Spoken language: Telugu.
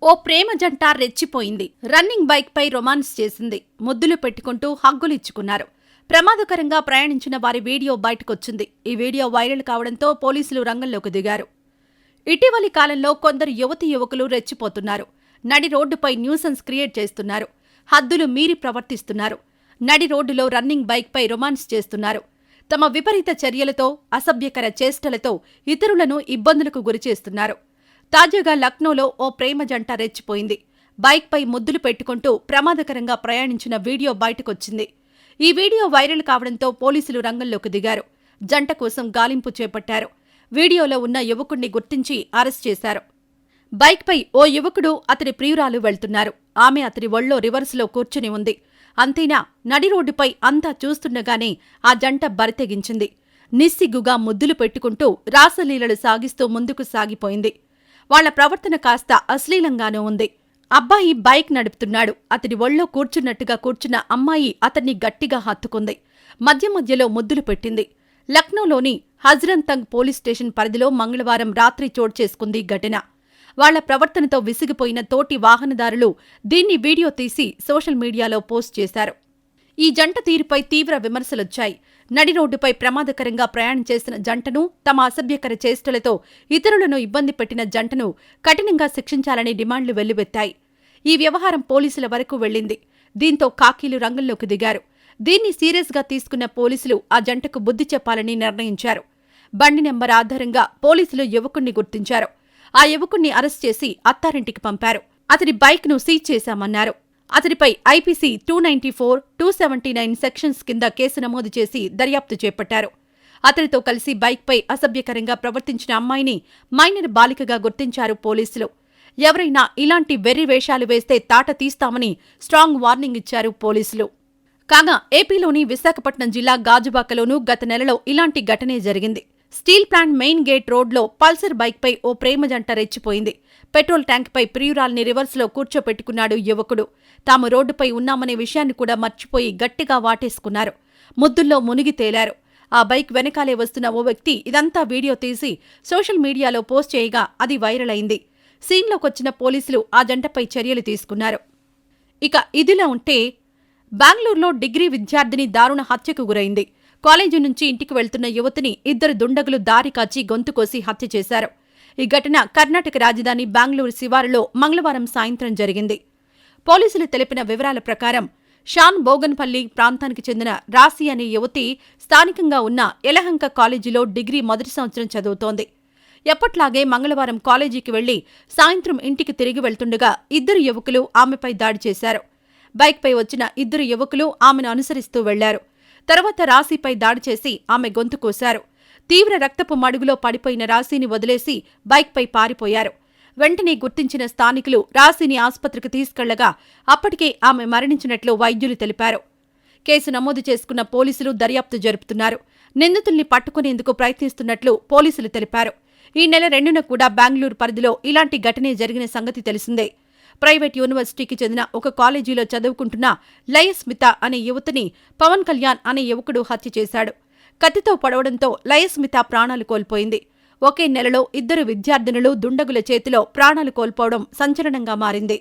ఓ ప్రేమ జంట రెచ్చిపోయింది. రన్నింగ్ బైక్ పై రొమాన్స్ చేసింది. ముద్దులు పెట్టుకుంటూ హగ్గులిచ్చుకున్నారు. ప్రమాదకరంగా ప్రయాణించిన వారి వీడియో బయటకొచ్చింది. ఈ వీడియో వైరల్ కావడంతో పోలీసులు రంగంలోకి దిగారు. ఇటీవలి కాలంలో కొందరు యువతీ యువకులు రెచ్చిపోతున్నారు. నడి రోడ్డుపై న్యూసెన్స్ క్రియేట్ చేస్తున్నారు. హద్దులు మీరి ప్రవర్తిస్తున్నారు. నడి రోడ్డులో రన్నింగ్ బైక్ పై రొమాన్స్ చేస్తున్నారు. తమ విపరీత చర్యలతో, అసభ్యకర చేష్టలతో ఇతరులను ఇబ్బందులకు గురిచేస్తున్నారు. తాజాగా లక్నోలో ఓ ప్రేమ జంట రెచ్చిపోయింది. బైక్పై ముద్దులు పెట్టుకుంటూ ప్రమాదకరంగా ప్రయాణించిన వీడియో బయటకొచ్చింది. ఈ వీడియో వైరల్ కావడంతో పోలీసులు రంగంలోకి దిగారు. జంట కోసం గాలింపు చేపట్టారు. వీడియోలో ఉన్న యువకుణ్ణి గుర్తించి అరెస్ట్ చేశారు. బైక్పై ఓ యువకుడు, అతడి ప్రియురాలు వెళ్తున్నారు. ఆమె అతడి ఒళ్ళో రివర్సులో కూర్చుని ఉంది. అంతేనా, నడి రోడ్డుపై అంతా చూస్తుండగానే ఆ జంట బరితెగించింది. నిస్సిగ్గుగా ముద్దులు పెట్టుకుంటూ రాసలీలలు సాగిస్తూ ముందుకు సాగిపోయింది. వాళ్ల ప్రవర్తన కాస్త అశ్లీలంగానూ ఉంది. అబ్బాయి బైక్ నడుపుతున్నాడు. అతడి ఒళ్ళో కూర్చున్నట్టుగా కూర్చున్న అమ్మాయి అతన్ని గట్టిగా హత్తుకుంది. మధ్య మధ్యలో ముద్దులు పెట్టింది. లక్నోలోని హజ్రంతంగ్ పోలీస్ స్టేషన్ పరిధిలో మంగళవారం రాత్రి చోటు చేసుకుంది ఘటన. వాళ్ల ప్రవర్తనతో విసిగిపోయిన తోటి వాహనదారులు దీన్ని వీడియో తీసి సోషల్ మీడియాలో పోస్ట్ చేశారు. ఈ జంట తీరుపై తీవ్ర విమర్శలొచ్చాయి. నడి రోడ్డుపై ప్రమాదకరంగా ప్రయాణం చేసిన జంటను, తమ అసభ్యకర చేష్టలతో ఇతరులను ఇబ్బంది పెట్టిన జంటను కఠినంగా శిక్షించాలని డిమాండ్లు వెల్లువెత్తాయి. ఈ వ్యవహారం పోలీసుల వరకు వెళ్లింది. దీంతో ఖాకీలు రంగంలోకి దిగారు. దీన్ని సీరియస్గా తీసుకున్న పోలీసులు ఆ జంటకు బుద్ధి చెప్పాలని నిర్ణయించారు. బండి నెంబర్ ఆధారంగా పోలీసులు యువకుణ్ణి గుర్తించారు. ఆ యువకుణ్ణి అరెస్ట్ చేసి అత్తారింటికి పంపారు. అతడి బైక్ను సీజ్ చేశామన్నారు. అతడిపై ఐపీసీ 294, 279 సెక్షన్స్ కింద కేసు నమోదు చేసి దర్యాప్తు చేపట్టారు. అతడితో కలిసి బైక్పై అసభ్యకరంగా ప్రవర్తించిన అమ్మాయిని మైనర్ బాలికగా గుర్తించారు పోలీసులు. ఎవరైనా ఇలాంటి వెర్రి వేషాలు వేస్తే తాట తీస్తామని స్ట్రాంగ్ వార్నింగ్ ఇచ్చారు పోలీసులు. కాగా ఏపీలోని విశాఖపట్నం జిల్లా గాజువాకలోనూ గత నెలలో ఇలాంటి ఘటనే జరిగింది. స్టీల్ ప్లాంట్ మెయిన్ గేట్ రోడ్లో పల్సర్ బైక్పై ఓ ప్రేమ జంట రెచ్చిపోయింది. పెట్రోల్ ట్యాంక్పై ప్రియురాల్ని రివర్స్లో కూర్చోపెట్టుకున్నాడు యువకుడు. తాము రోడ్డుపై ఉన్నామనే విషయాన్ని కూడా మర్చిపోయి గట్టిగా వాటేసుకున్నారు. ముద్దుల్లో మునిగి తేలారు. ఆ బైక్ వెనకాలే వస్తున్న ఓ వ్యక్తి ఇదంతా వీడియో తీసి సోషల్ మీడియాలో పోస్ట్ చేయగా అది వైరల్ అయింది. సీన్లోకొచ్చిన పోలీసులు ఆ జంటపై చర్యలు తీసుకున్నారు. ఇక ఇదిలా ఉంటే, బెంగళూరులో డిగ్రీ విద్యార్థిని దారుణ హత్యకు గురైంది. కాలేజీ నుంచి ఇంటికి వెళ్తున్న యువతిని ఇద్దరు దుండగులు దారి కాచి గొంతుకోసి హత్య చేశారు. ఈ ఘటన కర్ణాటక రాజధాని బెంగళూరు శివారులో మంగళవారం సాయంత్రం జరిగింది. పోలీసులు తెలిపిన వివరాల ప్రకారం షాన్ బోగన్పల్లి ప్రాంతానికి చెందిన రాశి అనే యువతి స్థానికంగా ఉన్న యలహంక కాలేజీలో డిగ్రీ మొదటి సంవత్సరం చదువుతోంది. ఎప్పట్లాగే మంగళవారం కాలేజీకి వెళ్లి సాయంత్రం ఇంటికి తిరిగి వెళ్తుండగా ఇద్దరు యువకులు ఆమెపై దాడి చేశారు. బైక్పై వచ్చిన ఇద్దరు యువకులు ఆమెను అనుసరిస్తూ వెళ్లారు. తర్వాత రాశిపై దాడి చేసి ఆమె గొంతు కోశారు. తీవ్ర రక్తపు మడుగులో పడిపోయిన రాశిని వదిలేసి బైక్పై పారిపోయారు. వెంటనే గుర్తించిన స్థానికులు రాశిని ఆస్పత్రికి తీసుకెళ్లగా అప్పటికే ఆమె మరణించినట్లు వైద్యులు తెలిపారు. కేసు నమోదు చేసుకున్న పోలీసులు దర్యాప్తు జరుపుతున్నారు. నిందితుల్ని పట్టుకునేందుకు ప్రయత్నిస్తున్నట్లు పోలీసులు తెలిపారు. ఈ నెల 2న కూడా బెంగళూరు పరిధిలో ఇలాంటి ఘటనే జరిగిన సంగతి తెలిసిందే. ప్రైవేట్ యూనివర్సిటీకి చెందిన ఒక కాలేజీలో చదువుకుంటున్న లయస్మిత అనే యువతిని పవన్ కళ్యాణ్ అనే యువకుడు హత్య చేశాడు. కత్తితో పొడవడంతో లయస్మిత ప్రాణాలు కోల్పోయింది. ఒకే నెలలో ఇద్దరు విద్యార్థినులు దుండగుల చేతిలో ప్రాణాలు కోల్పోవడం సంచలనంగా మారింది.